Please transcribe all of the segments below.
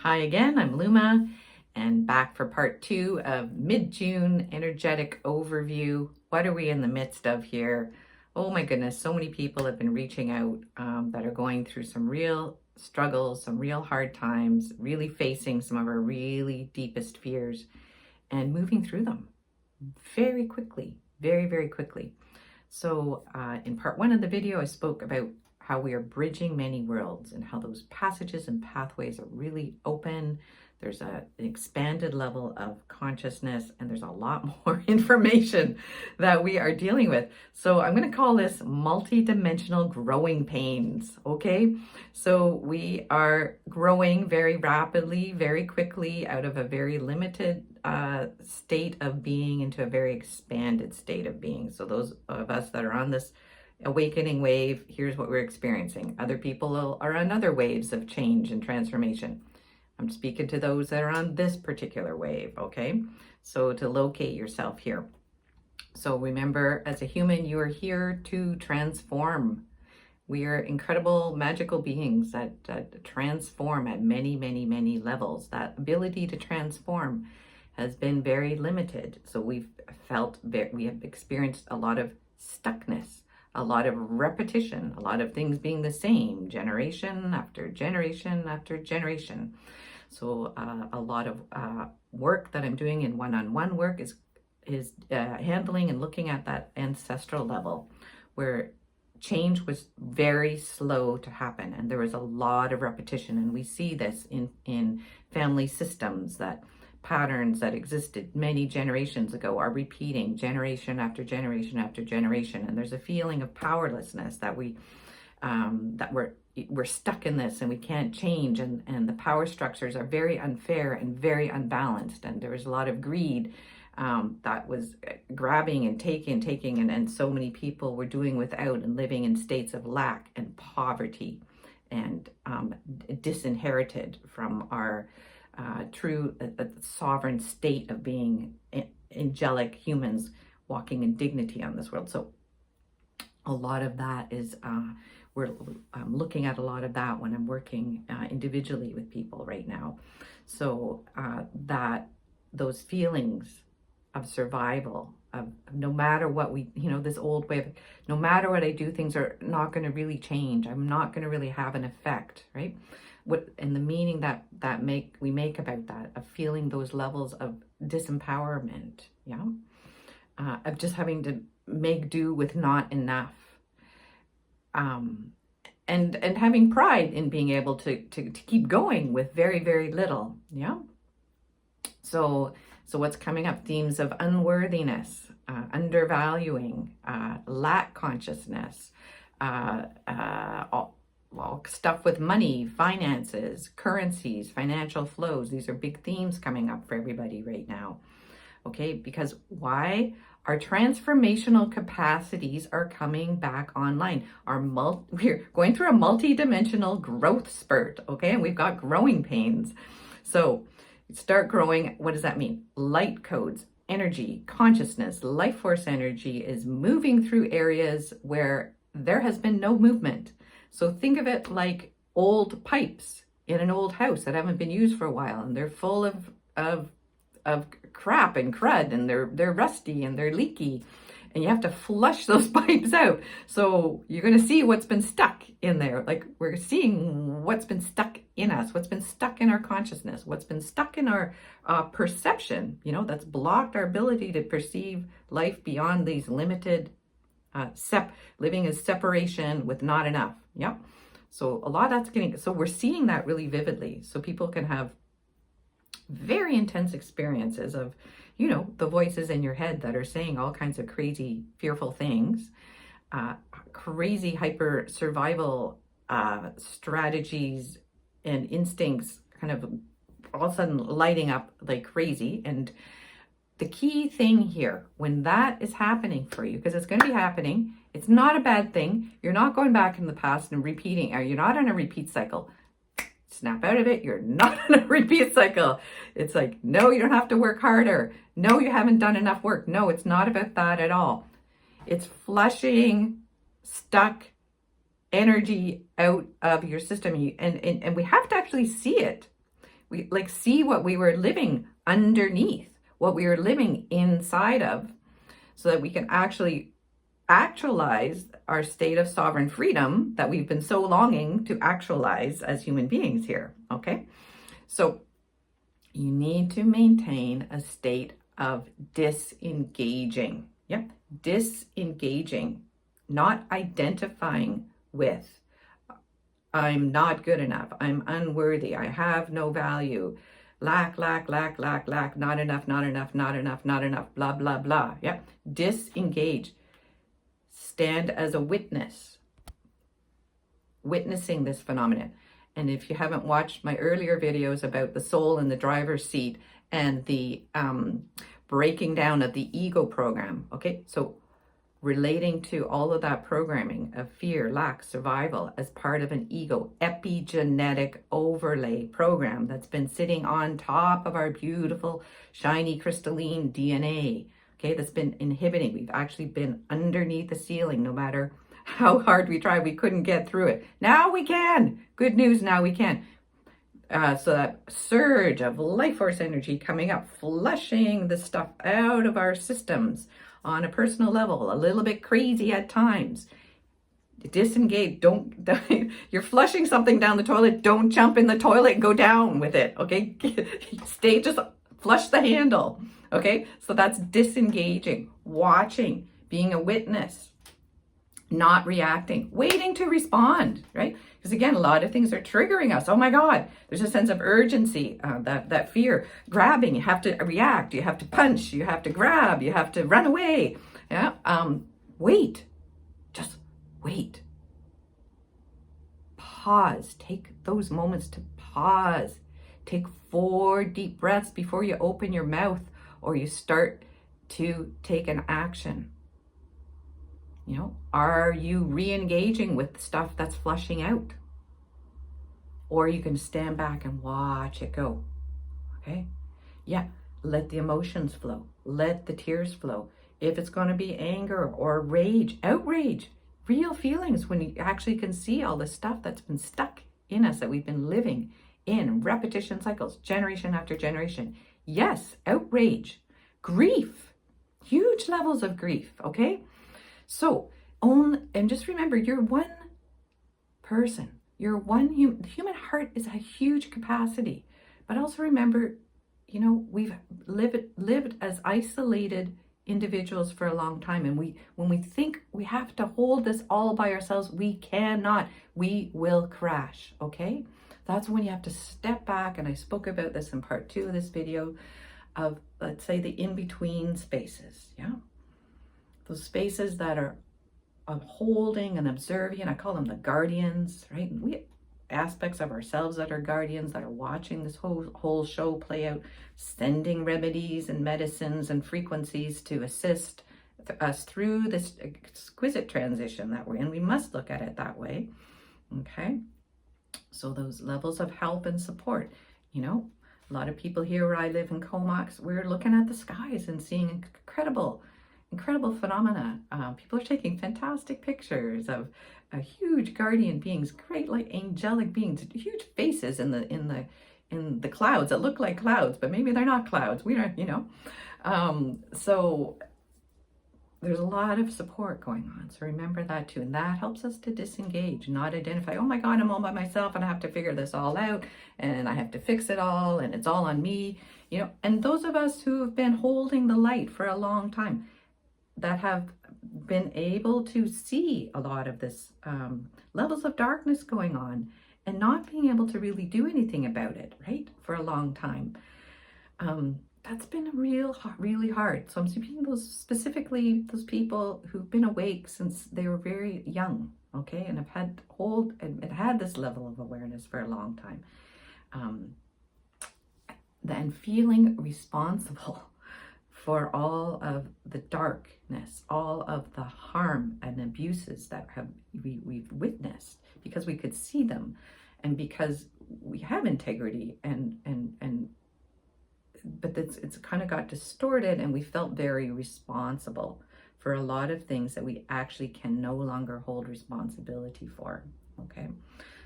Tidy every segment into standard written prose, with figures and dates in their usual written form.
Hi again, I'm Luma, and back for part 2 of mid-June energetic overview. What are we in the midst of here? Oh my goodness, so many people have been reaching out that are going through some real struggles, some real hard times, really facing some of our really deepest fears and moving through them very quickly, very quickly. So in part 1 of the video, I spoke about how we are bridging many worlds and how those passages and pathways are really open. There's an expanded level of consciousness, and there's a lot more information that we are dealing with. So I'm going to call this multidimensional growing pains, okay? So we are growing very rapidly, very quickly out of a very limited state of being into a very expanded state of being. So those of us that are on this awakening wave, here's what we're experiencing. Other people are on other waves of change and transformation. I'm speaking to those that are on this particular wave, okay? So to locate yourself here. So remember, as a human, you are here to transform. We are incredible, magical beings that transform at many levels. That ability to transform has been very limited. So we have experienced a lot of stuckness, a lot of repetition, a lot of things being the same, generation after generation after generation. So a lot of work that I'm doing in one-on-one work is handling and looking at that ancestral level where change was very slow to happen, and there was a lot of repetition. And we see this in family systems, that patterns that existed many generations ago are repeating generation after generation after generation. And there's a feeling of powerlessness that we're stuck in this and we can't change, and the power structures are very unfair and very unbalanced. And there was a lot of greed that was grabbing and taking, and so many people were doing without and living in states of lack and poverty and disinherited from our true sovereign state of being angelic humans walking in dignity on this world. So a lot of that is we're looking at a lot of that when I'm working individually with people right now. So that those feelings of survival, of no matter what we, this old way of, no matter what I do, things are not going to really change. I'm not going to really have an effect, right? And the meaning that we make about that, of feeling those levels of disempowerment, of just having to make do with not enough, and having pride in being able to keep going with very little, So what's coming up? Themes of unworthiness, undervaluing, lack consciousness, stuff with money, finances, currencies, financial flows. These are big themes coming up for everybody right now. Okay, because why? Our transformational capacities are coming back online. We're going through a multi-dimensional growth spurt, okay? And we've got growing pains. So start growing. What does that mean? Light codes, energy, consciousness, life force energy is moving through areas where there has been no movement. So think of it like old pipes in an old house that haven't been used for a while, and they're full of crap and crud, and they're rusty and they're leaky, and you have to flush those pipes out. So you're going to see what's been stuck in there. Like, we're seeing what's been stuck in us, what's been stuck in our consciousness, what's been stuck in our perception, that's blocked our ability to perceive life beyond these limited living in separation with not enough. So a lot of that's so we're seeing that really vividly. So people can have very intense experiences of, the voices in your head that are saying all kinds of crazy, fearful things, crazy hyper survival strategies and instincts kind of all of a sudden lighting up like crazy. And the key thing here, when that is happening for you, because it's going to be happening, it's not a bad thing. You're not going back in the past and repeating, or you're not on a repeat cycle. Snap out of it. You're not on a repeat cycle. It's like, no, you don't have to work harder. No, you haven't done enough work. No, it's not about that at all. It's flushing stuck energy out of your system. And we have to actually see it. we like see what we were living underneath, what we were living inside of, so that we can actually actualize our state of sovereign freedom that we've been so longing to actualize as human beings here. Okay, so you need to maintain a state of disengaging. Yep, disengaging, not identifying with I'm not good enough, I'm unworthy, I have no value, lack, not enough, not enough, not enough, not enough, blah, blah, blah. Yeah, disengage. Stand as a witness, witnessing this phenomenon. And if you haven't watched my earlier videos about the soul in the driver's seat and the breaking down of the ego program, okay, so relating to all of that programming of fear, lack, survival as part of an ego epigenetic overlay program that's been sitting on top of our beautiful, shiny, crystalline DNA, okay, that's been inhibiting. We've actually been underneath the ceiling. No matter how hard we tried, we couldn't get through it. Now we can. Good news, now we can. So that surge of life force energy coming up, flushing the stuff out of our systems on a personal level, a little bit crazy at times. Disengage. Don't you're flushing something down the toilet, don't jump in the toilet and go down with it, okay? Stay, just flush the handle, okay? So that's disengaging, watching, being a witness, not reacting, waiting to respond, right? Because again, a lot of things are triggering us. Oh my God, there's a sense of urgency, that fear, grabbing, you have to react, you have to punch, you have to grab, you have to run away. Yeah, wait, just wait. Pause, take those moments to pause. Take 4 deep breaths before you open your mouth or you start to take an action. You know, are you re-engaging with stuff that's flushing out? Or you can stand back and watch it go, okay? Yeah, let the emotions flow. Let the tears flow. If it's going to be anger or rage, outrage, real feelings when you actually can see all the stuff that's been stuck in us that we've been living in repetition cycles, generation after generation. Yes, outrage, grief, huge levels of grief, okay? So, and just remember, you're one person. You're one human. The human heart is a huge capacity. But also remember, you know, we've lived as isolated individuals for a long time. And when we think we have to hold this all by ourselves, we cannot. We will crash, okay? That's when you have to step back. And I spoke about this in part 2 of this video of, let's say, the in-between spaces, yeah? Those spaces that are holding and observing, I call them the guardians, right? We aspects of ourselves that are guardians, that are watching this whole show play out, sending remedies and medicines and frequencies to assist us through this exquisite transition that we're in. We must look at it that way, okay? So those levels of help and support, you know, a lot of people here where I live in Comox, we're looking at the skies and seeing incredible phenomena. People are taking fantastic pictures of huge guardian beings, great like angelic beings, huge faces in the clouds that look like clouds, but maybe they're not clouds. We don't, you know. So there's a lot of support going on. So remember that too. And that helps us to disengage, not identify, oh my God, I'm all by myself and I have to figure this all out and I have to fix it all and it's all on me. You know, and those of us who have been holding the light for a long time, that have been able to see a lot of this levels of darkness going on and not being able to really do anything about it, right, for a long time. That's been really hard. So I'm speaking specifically those people who've been awake since they were very young, okay, and have had this level of awareness for a long time. Then feeling responsible for all of the darkness, all of the harm and abuses that we've witnessed, because we could see them and because we have integrity but it's kind of got distorted and we felt very responsible for a lot of things that we actually can no longer hold responsibility for, okay?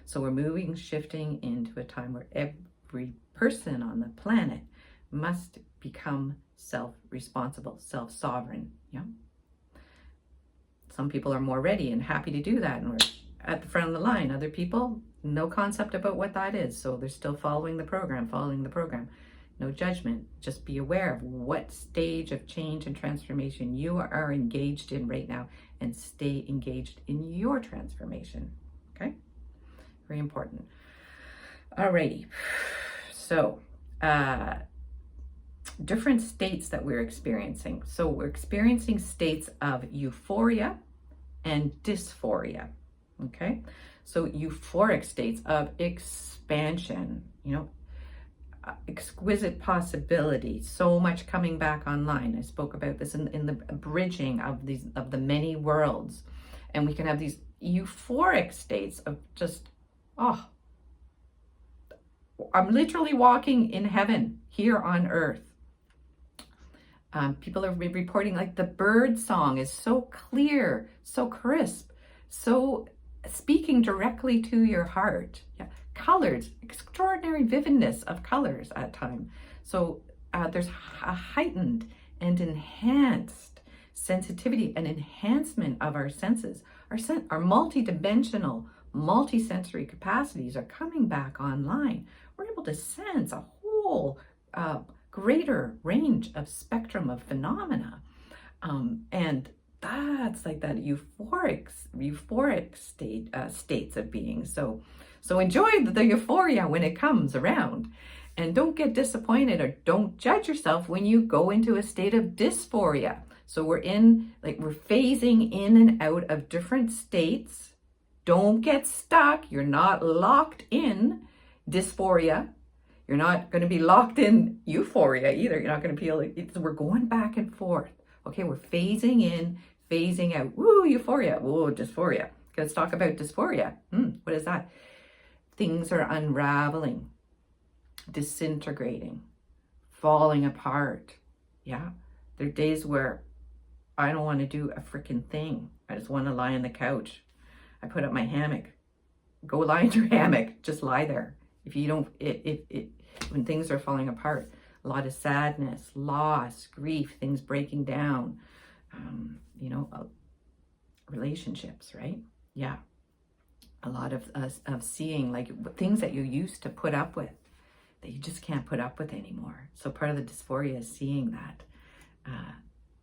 So we're shifting into a time where every person on the planet must become self-responsible, self-sovereign. Yeah. Some people are more ready and happy to do that, and we're at the front of the line. Other people, no concept about what that is, so they're still following the program. No judgment. Just be aware of what stage of change and transformation you are engaged in right now, and stay engaged in your transformation. Okay? Very important. Alrighty. So, different states that we're experiencing. So we're experiencing states of euphoria and dysphoria. Okay? So euphoric states of expansion, exquisite possibility, so much coming back online. I spoke about this in the bridging of the many worlds. And we can have these euphoric states of just, oh, I'm literally walking in heaven here on earth. People are reporting like the bird song is so clear, so crisp, so speaking directly to your heart. Yeah. Colors, extraordinary vividness of colors at time. So there's a heightened and enhanced sensitivity and enhancement of our senses. Our multidimensional, multisensory capacities are coming back online. We're able to sense a whole greater range of spectrum of phenomena. And that's like that euphoric states of being. So enjoy the euphoria when it comes around, and don't get disappointed or don't judge yourself when you go into a state of dysphoria. So we're phasing in and out of different states. Don't get stuck. You're not locked in dysphoria. You're not going to be locked in euphoria either. You're not going to feel like we're going back and forth. Okay, we're phasing in, phasing out. Woo, euphoria. Whoa, dysphoria. Let's talk about dysphoria. What is that? Things are unraveling, disintegrating, falling apart. Yeah, there are days where I don't want to do a freaking thing. I just want to lie on the couch. I put up my hammock. Go lie in your hammock. Just lie there. If you don't, when things are falling apart, a lot of sadness, loss, grief, things breaking down, relationships, right? Yeah. A lot of seeing like things that you used to put up with that you just can't put up with anymore. So part of the dysphoria is seeing that,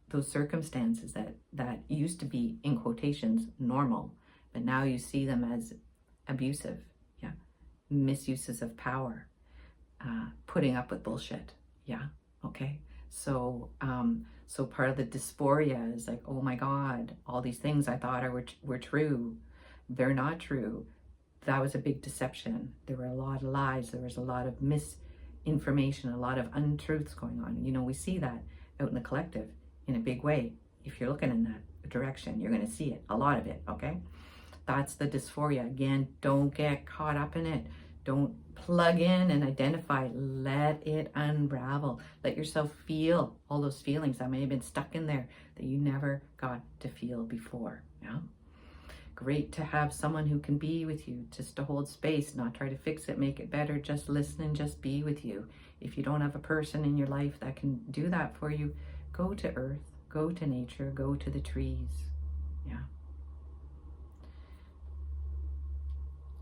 those circumstances that used to be, in quotations, normal, but now you see them as abusive, yeah, misuses of power, putting up with bullshit, yeah, okay. So part of the dysphoria is like, oh my God, all these things I thought were true, they're not true. That was a big deception. There were a lot of lies. There was a lot of misinformation, a lot of untruths going on. We see that out in the collective in a big way. If you're looking in that direction, you're going to see it, a lot of it, okay? That's the dysphoria. Again, don't get caught up in it. Don't plug in and identify. Let it unravel. Let yourself feel all those feelings that may have been stuck in there that you never got to feel before, yeah? Great to have someone who can be with you, just to hold space, not try to fix it, make it better, just listen and just be with you. If you don't have a person in your life that can do that for you, go to earth, go to nature, go to the trees. Yeah.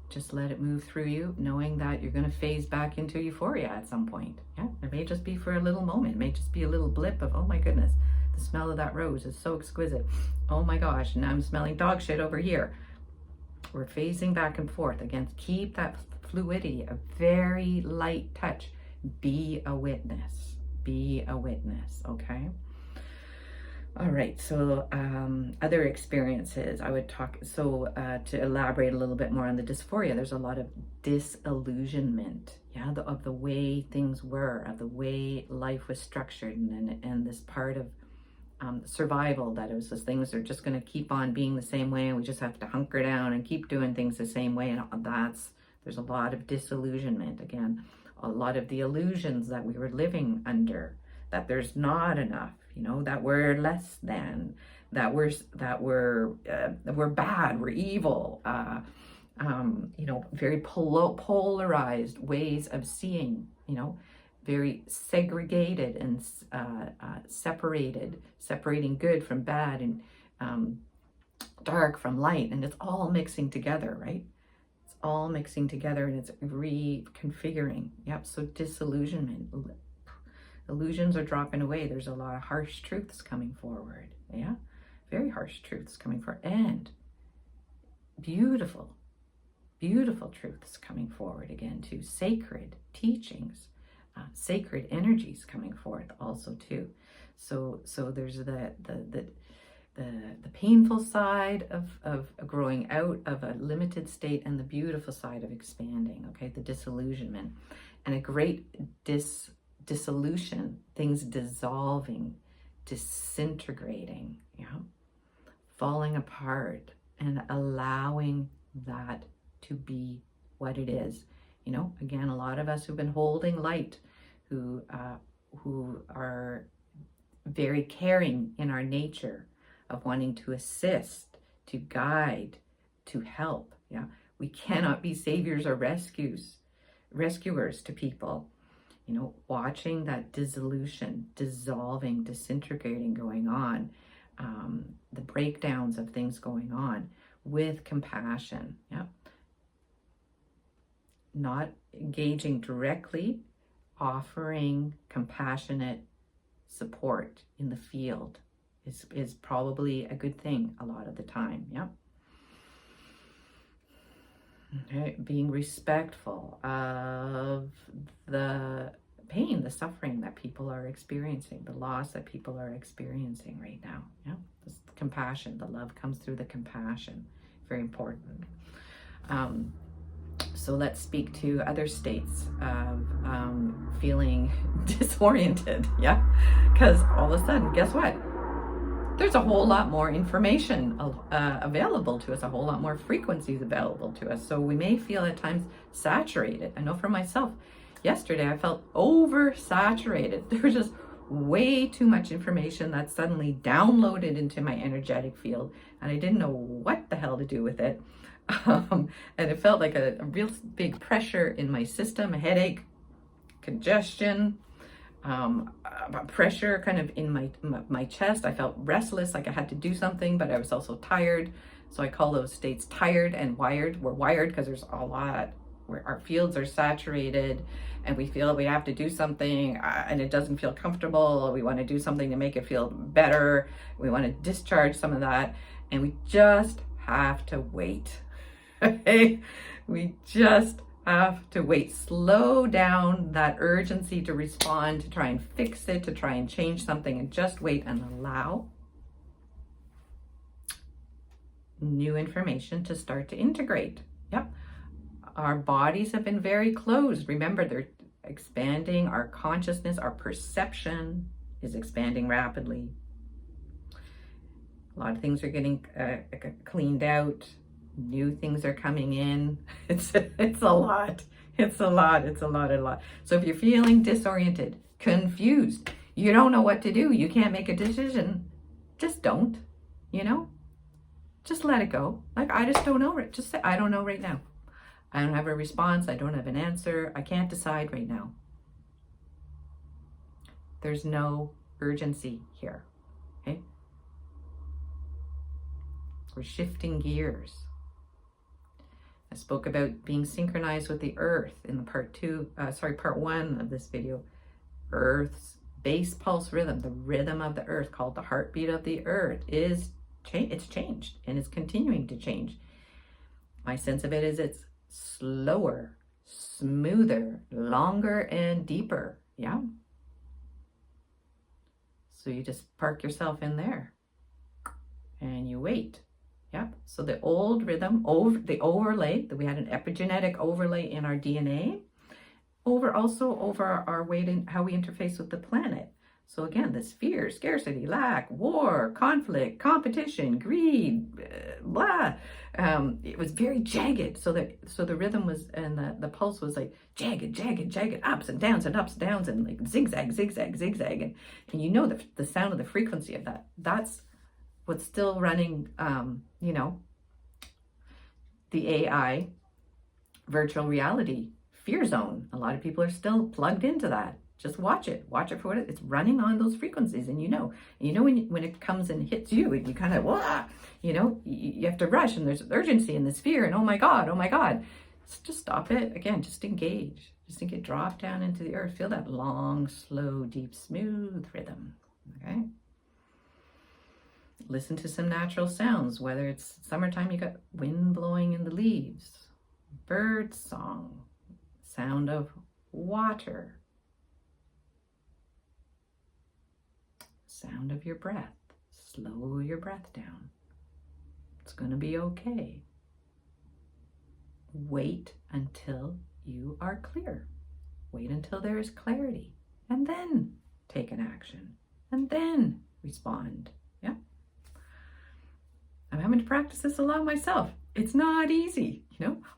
Just let it move through you, knowing that you're going to phase back into euphoria at some point. Yeah, it may just be for a little moment. It may just be a little blip of, oh my goodness, the smell of that rose is so exquisite. Oh my gosh, now I'm smelling dog shit over here. We're phasing back and forth. Again, keep that fluidity, a very light touch. Be a witness. Be a witness, okay? All right, so other experiences I would talk, to elaborate a little bit more on the dysphoria, there's a lot of disillusionment, yeah, of the way things were, of the way life was structured, and this part of survival, that it was just things are just going to keep on being the same way, and we just have to hunker down and keep doing things the same way, and there's a lot of disillusionment. Again, a lot of the illusions that we were living under, that there's not enough, that we're less than, that we're bad, we're evil, very polarized ways of seeing, very segregated and separating good from bad, and dark from light, and it's all mixing together, right? It's all mixing together, and it's reconfiguring. Yep. So disillusionment, illusions are dropping away. There's a lot of harsh truths coming forward. Yeah, very harsh truths coming forward, and beautiful truths coming forward again too. Sacred teachings, sacred energies coming forth also too. So there's the painful side of growing out of a limited state, and the beautiful side of expanding. Okay, the disillusionment, and a great dissolution, things dissolving, disintegrating, falling apart, and allowing that to be what it is. Again, a lot of us who've been holding light, who are very caring in our nature of wanting to assist, to guide, to help. Yeah, we cannot be saviors or rescuers to people. Watching that dissolution, dissolving, disintegrating going on, the breakdowns of things going on with compassion. Yeah, not engaging directly, offering compassionate support in the field is probably a good thing a lot of the time. Yeah. Okay. Being respectful of the pain, the suffering that people are experiencing, the loss that people are experiencing right now. Yeah. This compassion, the love comes through the compassion. Very important. So let's speak to other states of feeling disoriented. Yeah. Because all of a sudden, guess what? There's a whole lot more information available to us, a whole lot more frequencies available to us. So we may feel at times saturated. I know for myself, yesterday I felt oversaturated. There was just way too much information that suddenly downloaded into my energetic field, and I didn't know what the hell to do with it. And it felt like a real big pressure in my system, a headache, congestion, pressure kind of in my chest. I felt restless, like I had to do something, but I was also tired. So I call those states tired and wired. We're wired because there's a lot where our fields are saturated, and we feel that we have to do something, and it doesn't feel comfortable. We want to do something to make it feel better. We want to discharge some of that, and we just have to wait. Okay? We just have to wait. Slow down that urgency to respond, to try and fix it, to try and change something, and just wait and allow new information to start to integrate. Yep. Our bodies have been very closed. Remember, they're expanding. Our consciousness, our perception is expanding rapidly. A lot of things are getting cleaned out. New things are coming in. It's a lot. It's a lot. So if you're feeling disoriented, confused, you don't know what to do, you can't make a decision, just don't, just let it go. Like, I just don't know. Just say, I don't know right now. I don't have a response. I don't have an answer. I can't decide right now. There's no urgency here. Okay? We're shifting gears. I spoke about being synchronized with the earth in the part one of this video. Earth's base pulse rhythm, the rhythm of the earth, called the heartbeat of the earth, it's changed, and it's continuing to change. My sense of it is it's slower, smoother, longer, and deeper. Yeah. So you just park yourself in there and you wait. Yep. So the old rhythm, the overlay, that we had an epigenetic overlay in our DNA, over our way to how we interface with the planet. So again, this fear, scarcity, lack, war, conflict, competition, greed, blah. It was very jagged. So the rhythm was, and the pulse was like jagged, ups and downs, and like zigzag. And you know the sound of the frequency of that. That's what's still running, the AI virtual reality fear zone. A lot of people are still plugged into that. Just watch it for what it's running on those frequencies. And you know when it comes and hits you, and you kind of, wah, you have to rush, and there's urgency and this fear, and oh my God. Just stop it. Again, just engage. Just think it drop down into the earth. Feel that long, slow, deep, smooth rhythm. Okay? Listen to some natural sounds, whether it's summertime, you got wind blowing in the leaves, bird song, sound of water, sound of your breath. Slow your breath down. It's going to be okay. Wait until you are clear. Wait until there is clarity, and then take an action, and then respond. Yeah. I'm having to practice this a lot myself. It's not easy,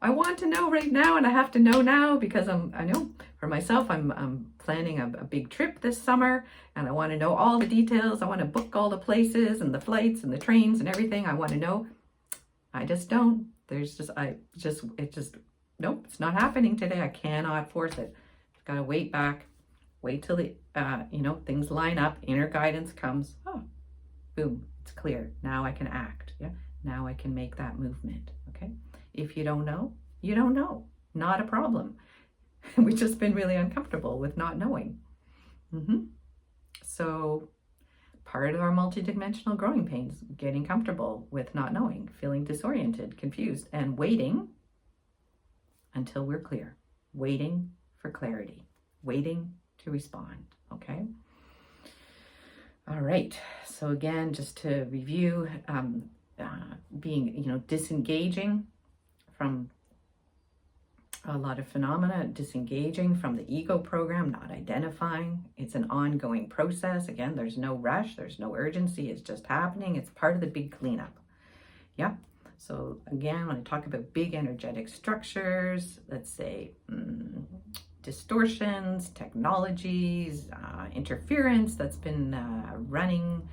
I want to know right now, and I have to know now, because I know for myself, I'm planning a big trip this summer, and I want to know all the details. I want to book all the places and the flights and the trains and everything. I want to know. I just don't. Nope, it's not happening today. I cannot force it. I've got to wait till the, things line up, inner guidance comes. Oh, boom, it's clear. Now I can act. Yeah. Now I can make that movement. Okay. If you don't know, you don't know. Not a problem. We've just been really uncomfortable with not knowing. So part of our multidimensional growing pains, getting comfortable with not knowing, feeling disoriented, confused, and waiting until we're clear. Waiting for clarity. Waiting to respond. Okay. All right. So again, just to review, being, disengaging from a lot of phenomena, disengaging from the ego program, not identifying. It's an ongoing process. Again, there's no rush, there's no urgency. It's just happening. It's part of the big cleanup. Yeah. So again, when I talk about big energetic structures, let's say distortions, technologies, interference that's been running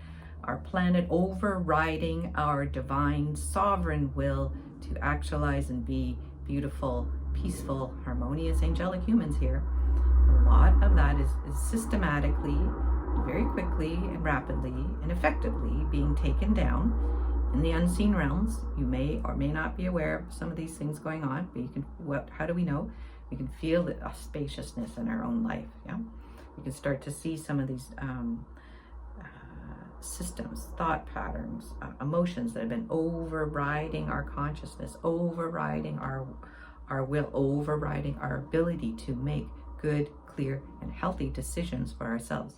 our planet, overriding our divine sovereign will to actualize and be beautiful, peaceful, harmonious, angelic humans here. A lot of that is systematically, very quickly and rapidly and effectively being taken down in the unseen realms. You may or may not be aware of some of these things going on, but you can, how do we know? We can feel a spaciousness in our own life. Yeah, you can start to see some of these systems, thought patterns, emotions that have been overriding our consciousness, overriding our will, overriding our ability to make good, clear, and healthy decisions for ourselves.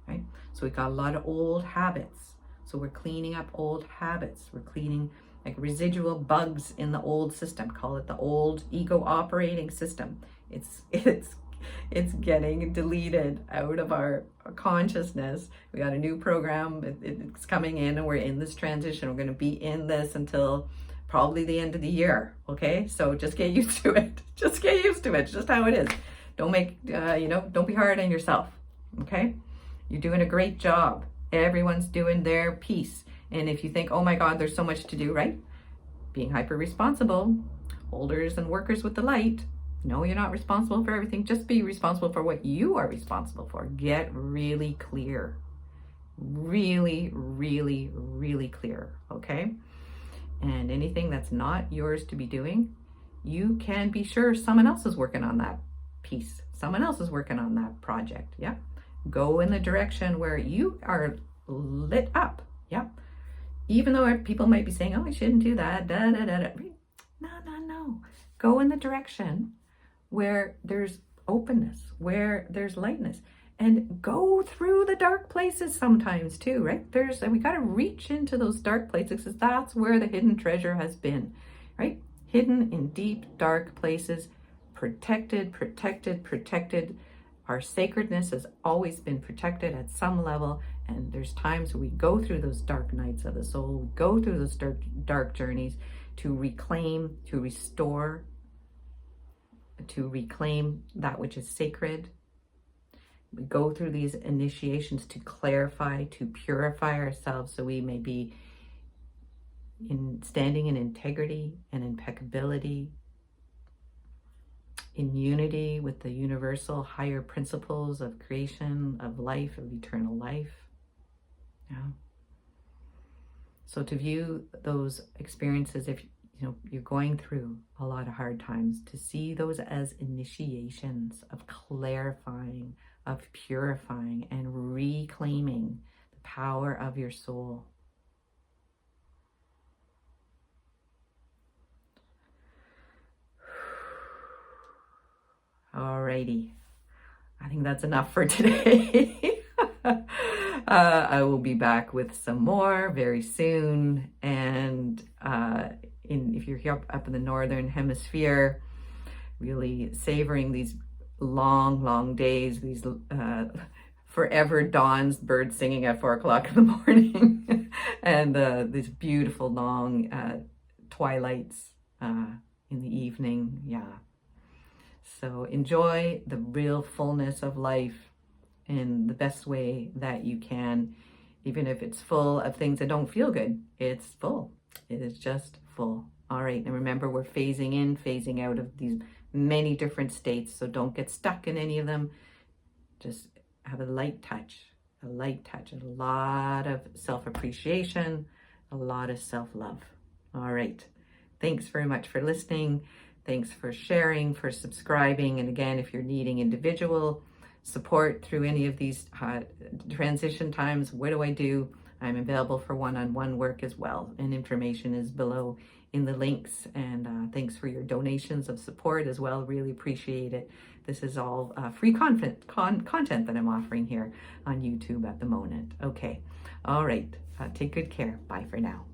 Right? So we got a lot of old habits. So we're cleaning up old habits. We're cleaning like residual bugs in the old system. Call it the old ego operating system. It's getting deleted out of our consciousness. We got a new program. It's coming in, and we're in this transition. We're going to be in this until probably the end of the year. Okay, so just get used to it. Just get used to it. Just how it is. Don't don't be hard on yourself. Okay, you're doing a great job. Everyone's doing their piece. And if you think, oh my God, there's so much to do, right? Being hyper responsible, holders and workers with the light. No, you're not responsible for everything. Just be responsible for what you are responsible for. Get really clear. Really, really, really clear. Okay? And anything that's not yours to be doing, you can be sure someone else is working on that piece. Someone else is working on that project. Yeah? Go in the direction where you are lit up. Yeah? Even though people might be saying, oh, I shouldn't do that. No. Go in the direction where there's openness, where there's lightness, and go through the dark places sometimes too, right? We got to reach into those dark places, because that's where the hidden treasure has been, right? Hidden in deep, dark places, protected. Our sacredness has always been protected at some level, and there's times where we go through those dark nights of the soul, we go through those dark journeys to reclaim, to restore, to reclaim that which is sacred. We go through these initiations to clarify, to purify ourselves, so we may be in standing in integrity and impeccability, in unity with the universal higher principles of creation, of life, of eternal life. Yeah. So to view those experiences, if you're going through a lot of hard times, to see those as initiations of clarifying, of purifying, and reclaiming the power of your soul. Alrighty, I think that's enough for today. I will be back with some more very soon, and if you're here up in the northern hemisphere, really savoring these long days, these forever dawns, birds singing at 4 o'clock in the morning, and these beautiful long twilights in the evening. Yeah. So enjoy the real fullness of life in the best way that you can, even if it's full of things that don't feel good. It's full. It is just full. All right. And remember, we're phasing in, phasing out of these many different states. So don't get stuck in any of them. Just have a light touch, a lot of self-appreciation, a lot of self-love. All right. Thanks very much for listening. Thanks for sharing, for subscribing. And again, if you're needing individual support through any of these transition times, what do? I'm available for one-on-one work as well. And information is below in the links. And thanks for your donations of support as well. Really appreciate it. This is all free content that I'm offering here on YouTube at the moment. Okay. All right. Take good care. Bye for now.